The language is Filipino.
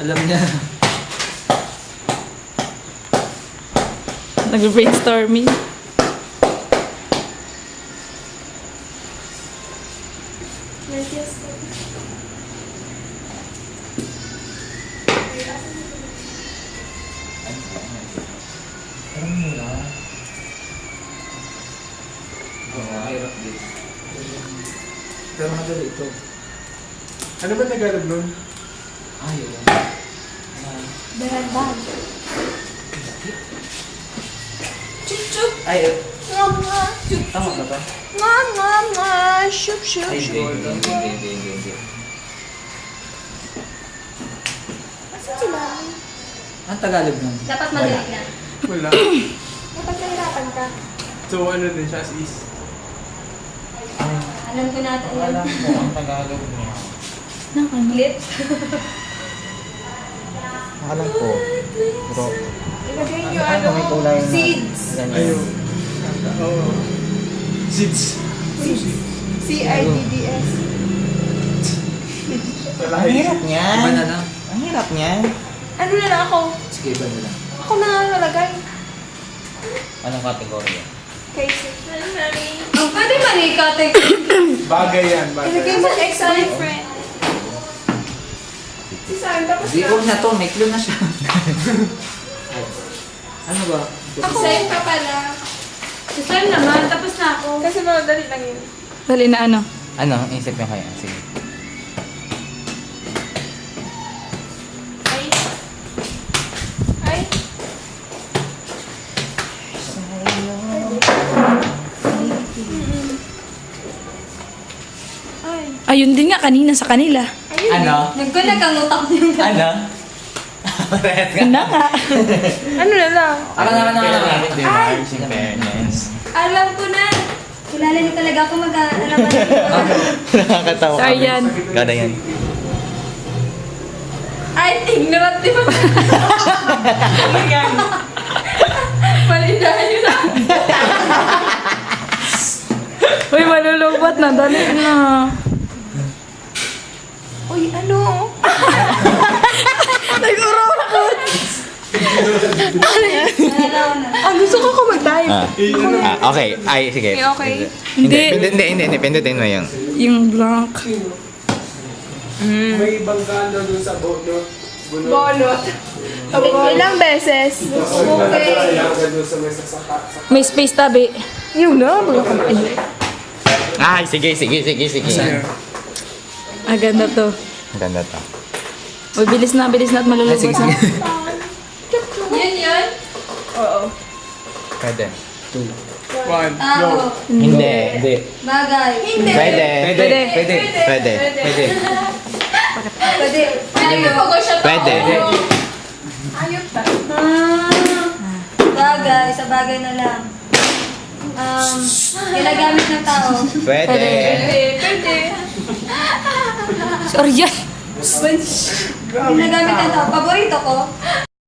Alam niya. Nag-brainstorming. Parang mura. Oo, hirap din. Pero madali ito. Ano ba Tagalog nun? Ay, yun. Dahan-dahan. Chup-chup. Ay, Nga. Chup. tama ba ito? Nga. Shup-shup. Ay, hindi. Asan sila? Ang Tagalog nun. Dapat madali na. Wala. Dapat nahirapan ka. So ano din siya as is? Alam ko na ito. Alam mo ang Tagalog niya. Lips. Alam ko. Bro. Ilagay nyo Ano may kulay na? Seeds. Ayun. Oo. Seeds. C-I-D-D-S. Wala. Ang hirap niyan. Iba na lang. Ang hirap niyan. Ano na lang ako? Sige, iba na lang. Ako na nga nalagay. Anong kategorya? Casey. Oh, pwede manikate. Bagay yan. Ilagay Bagay. mo ex-boyfriend. Si Sam, tapos Di ko na to, may clue na siya. Ay. Ano ba? Ako. Sam ka pala. Si Sam naman, tapos na ako. Kasi madali lang yun. Dali na ano? Ano? Isip niyo kaya? Sige. Ay. Ay. Ay. Ayun din nga kanina sa kanila. Ayun. Ano? Nagkulag ang utak niyo. Ano? Parehas ka. Yun na nga. Ano na lang? Ako na. Di ba? In fairness. Alam ko na. Kilala niyo talaga ako mag-aalaman dito. Nakakatawa Sorry yan. Gada yan. Ay, ignorant di ba? Mali na yun na. Uy, malulungkot na. Dali na. Uy, ano? Nag-urokot. Nalalaw na. Gusto ko mag-type. Okay. Ay, sige. Okay. Hindi. Hindi. Pindutin mo yung... Yung blank. May banggaan daw dun sa bunot. Bolot. Ilang beses? Okay. Kailangan dun sa may sasaka. May space tabi. Yun na. Ay, sige. Ganda to. Ganda to. Uy, bilis na at malulubos na. Yun. Oo. Pwede. One. Tao. No. Hindi. Bagay. Hindi. Pwede. Pwede. Pwede. Pwede mo pag siya tao. Pwede. Ayot ba? Bagay. Sa bagay na lang. Ginagamit ng tao. Pwede. Pwede. Sorry yan. Ginagamit ng tao. Paborito ko.